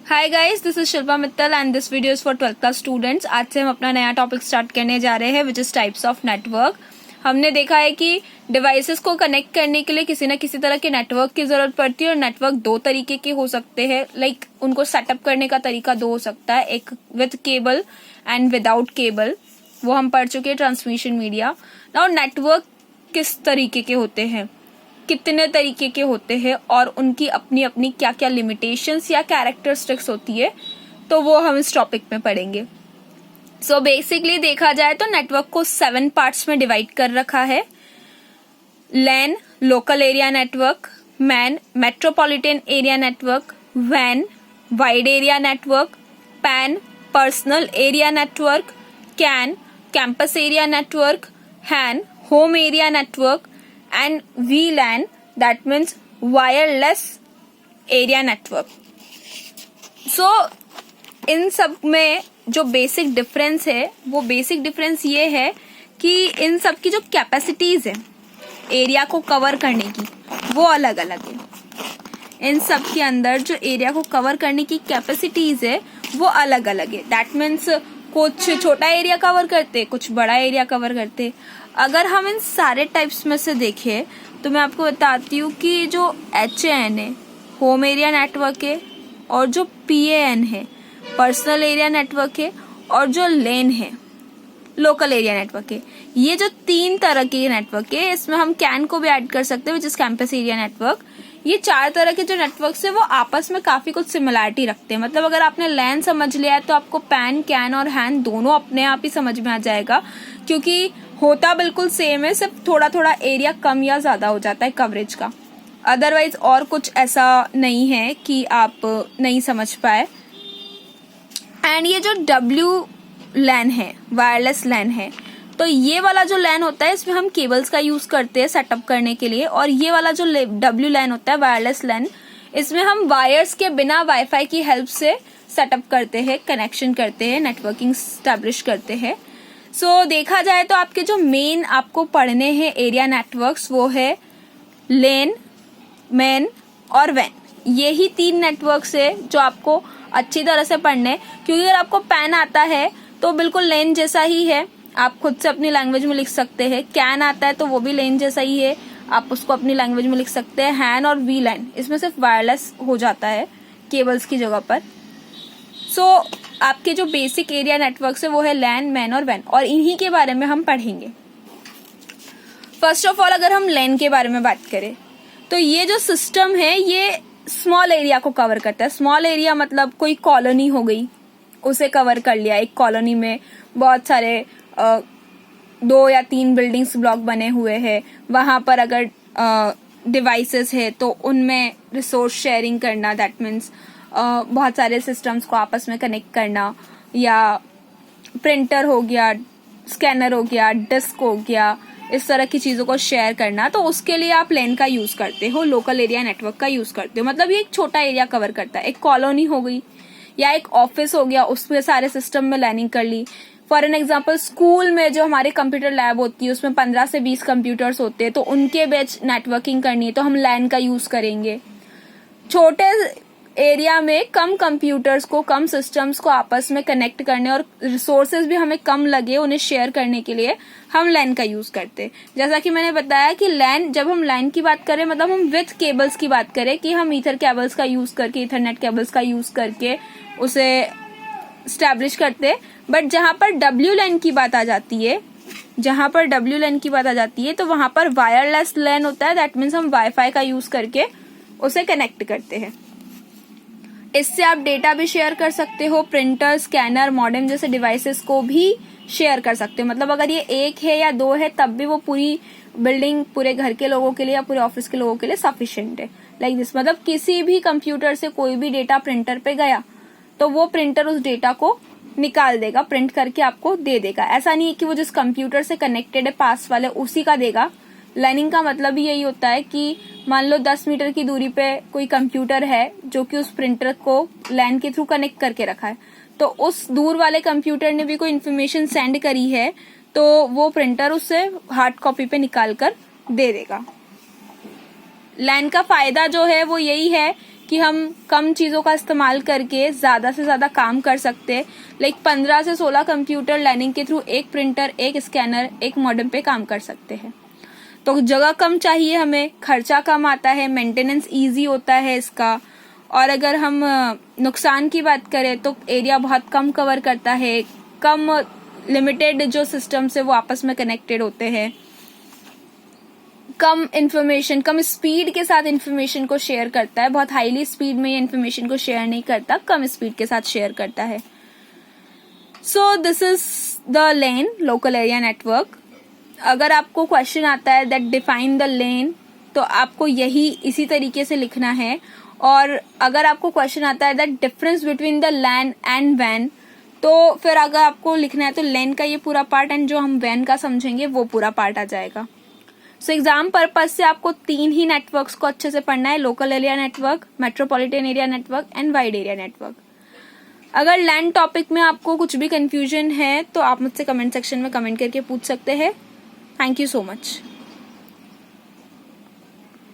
Hi guys, this is Shilpa Mittal and this video is for 12th class students. आज से हम अपना नया टॉपिक स्टार्ट करने जा रहे हैं which is types of network. हमने देखा है कि डिवाइसेस को कनेक्ट करने के लिए किसी न किसी तरह के नेटवर्क की जरूरत पड़ती है और नेटवर्क दो तरीके के हो सकते हैं। लाइक उनको सेटअप करने का तरीका दो हो सकता है, एक with cable and without cable. वो हम पढ़ चुके हैं ट्रांसमिशन मीडिया। नाउ नेटवर्क किस तरीके के होते हैं, कितने तरीके के होते हैं और उनकी अपनी अपनी क्या क्या लिमिटेशंस या कैरेक्टरिस्टिक्स होती है, तो वो हम इस टॉपिक में पढ़ेंगे। सो बेसिकली देखा जाए तो नेटवर्क को 7 पार्ट्स में डिवाइड कर रखा है। LAN local area network, MAN metropolitan area network, वैन wide area network, PAN personal area network, CAN campus area network, HAN home area network and VLAN that means wireless area network. So इन सब में जो basic difference है वो basic difference ये है कि इन सब की जो कैपेसिटीज है एरिया को कवर करने की वो अलग अलग है। इन सब के अंदर जो एरिया को कवर करने की कैपेसिटीज है वो अलग अलग है। दैट मीन्स कुछ छोटा एरिया कवर करते, कुछ बड़ा एरिया कवर करते। अगर हम इन सारे टाइप्स में से देखें तो मैं आपको बताती हूँ कि जो HAN है होम एरिया नेटवर्क है, और जो PAN है पर्सनल एरिया नेटवर्क है, और जो LAN है लोकल एरिया नेटवर्क है। ये जो 3 तरह के नेटवर्क है, इसमें हम CAN को भी ऐड कर सकते हैं which is campus area network. ये 4 तरह के जो नेटवर्क्स है वो आपस में काफी कुछ सिमिलरिटी रखते हैं। मतलब अगर आपने LAN समझ लिया है तो आपको पैन कैन और हैन दोनों अपने आप ही समझ में आ जाएगा, क्योंकि होता बिल्कुल सेम है, सिर्फ थोड़ा थोड़ा एरिया कम या ज्यादा हो जाता है कवरेज का। अदरवाइज और कुछ ऐसा नहीं है कि आप नहीं समझ पाए। एंड ये जो WLAN है वायरलेस LAN है, तो ये वाला जो LAN होता है इसमें हम केबल्स का यूज करते हैं सेटअप करने के लिए, और ये वाला जो WLAN होता है वायरलेस LAN, इसमें हम वायर्स के बिना वाईफाई की हेल्प से सेटअप करते हैं, कनेक्शन करते हैं, नेटवर्किंग स्टैब्लिश करते हैं। सो देखा जाए तो आपके जो मेन आपको पढ़ने हैं एरिया नेटवर्क्स वो है LAN, मैन और वैन। यही 3 नेटवर्क्स है जो आपको अच्छी तरह से पढ़ने हैं, क्योंकि अगर आपको पैन आता है तो बिल्कुल LAN जैसा ही है, आप खुद से अपनी लैंग्वेज में लिख सकते हैं। कैन आता है तो वो भी LAN जैसा ही है, आप उसको अपनी लैंग्वेज में लिख सकते हैं। हैन और VLAN इसमें सिर्फ वायरलेस हो जाता है केबल्स की जगह पर। सो आपके जो बेसिक एरिया नेटवर्क्स है वो है LAN, मैन और वैन, और इन्हीं के बारे में हम पढ़ेंगे। फर्स्ट ऑफ ऑल अगर हम LAN के बारे में बात करें तो ये जो सिस्टम है ये स्मॉल एरिया को कवर करता है। स्मॉल एरिया मतलब कोई कॉलोनी हो गई, उसे कवर कर लिया। एक कॉलोनी में बहुत सारे 2 या 3 बिल्डिंग्स ब्लॉक बने हुए हैं, वहां पर अगर डिवाइसेस है तो उनमें रिसोर्स शेयरिंग करना, दैट मीन्स बहुत सारे सिस्टम्स को आपस में कनेक्ट करना, या प्रिंटर हो गया, स्कैनर हो गया, डिस्क हो गया, इस तरह की चीजों को शेयर करना, तो उसके लिए आप LAN का यूज करते हो, लोकल एरिया नेटवर्क का यूज करते हो। मतलब ये एक छोटा एरिया कवर करता है। एक कॉलोनी हो गई या एक ऑफिस हो गया, उसमें सारे सिस्टम में लैनिंग कर ली। फॉर एन एग्जाम्पल स्कूल में जो हमारे कंप्यूटर लैब होती है उसमें 15 से 20 कंप्यूटर्स होते हैं, तो उनके बीच नेटवर्किंग करनी है तो हम LAN का यूज करेंगे। छोटे एरिया में कम कंप्यूटर्स को, कम सिस्टम्स को आपस में कनेक्ट करने और रिसोर्सेज भी हमें कम लगे उन्हें शेयर करने के लिए हम LAN का यूज करते हैं। जैसा कि मैंने बताया कि LAN, जब हम LAN की बात करें मतलब हम विथ केबल्स की बात करें कि हम ईथर केबल्स का यूज करके, इथरनेट केबल्स का यूज करके उसे स्टैब्लिश करते। बट जहां पर WLAN की बात आ जाती है, तो वहां पर वायरलेस LAN होता है। दैट मीन्स हम वाईफाई का यूज करके उसे कनेक्ट करते हैं। इससे आप डेटा भी शेयर कर सकते हो, प्रिंटर, स्कैनर, मॉडेम जैसे डिवाइसेस को भी शेयर कर सकते हो। मतलब अगर ये 1 है या 2 है तब भी वो पूरी बिल्डिंग, पूरे घर के लोगों के लिए या पूरे ऑफिस के लोगों के लिए सफिशिएंट है। लाइक दिस, मतलब किसी भी कंप्यूटर से कोई भी डेटा प्रिंटर पे गया तो वो प्रिंटर उस डेटा को निकाल देगा, प्रिंट करके आपको दे देगा। ऐसा नहीं है कि वो जिस कंप्यूटर से कनेक्टेड है पास वाले उसी का देगा। लाइनिंग का मतलब ही यही होता है कि मान लो 10 मीटर की दूरी पे कोई कंप्यूटर है जो कि उस प्रिंटर को LAN के थ्रू कनेक्ट करके रखा है, तो उस दूर वाले कंप्यूटर ने भी कोई इन्फॉर्मेशन सेंड करी है तो वो प्रिंटर उससे हार्ड कॉपी पे निकाल कर दे देगा। LAN का फायदा जो है वो यही है कि हम कम चीज़ों का इस्तेमाल करके ज़्यादा से ज़्यादा काम कर सकते हैं। लाइक 15 से 16 कंप्यूटर लाइनिंग के थ्रू एक प्रिंटर, एक स्कैनर, एक मॉडेम पे काम कर सकते हैं। तो जगह कम चाहिए हमें, खर्चा कम आता है, मेंटेनेंस ईजी होता है इसका। और अगर हम नुकसान की बात करें तो एरिया बहुत कम कवर करता है, कम लिमिटेड जो सिस्टम्स है वो आपस में कनेक्टेड होते हैं, कम इंफॉर्मेशन, कम स्पीड के साथ इंफॉर्मेशन को शेयर करता है, बहुत हाईली स्पीड में ये इंफॉर्मेशन को शेयर नहीं करता, कम स्पीड के साथ शेयर करता है। So this is the lane, local area network. अगर आपको क्वेश्चन आता है दैट डिफाइन द लेन, तो आपको यही इसी तरीके से लिखना है। और अगर आपको क्वेश्चन आता है that difference between the LAN and वैन, तो फिर अगर आपको लिखना है तो लेन का ये पूरा पार्ट एंड जो हम वैन का समझेंगे वो पूरा पार्ट आ जाएगा। सो एग्जाम पर्पज से आपको 3 ही नेटवर्क्स को अच्छे से पढ़ना है, local area network, metropolitan area network and wide area network. अगर लैंड टॉपिक में आपको कुछ भी कंफ्यूजन है तो आप मुझसे कमेंट सेक्शन में कमेंट करके पूछ सकते हैं। Thank you so much.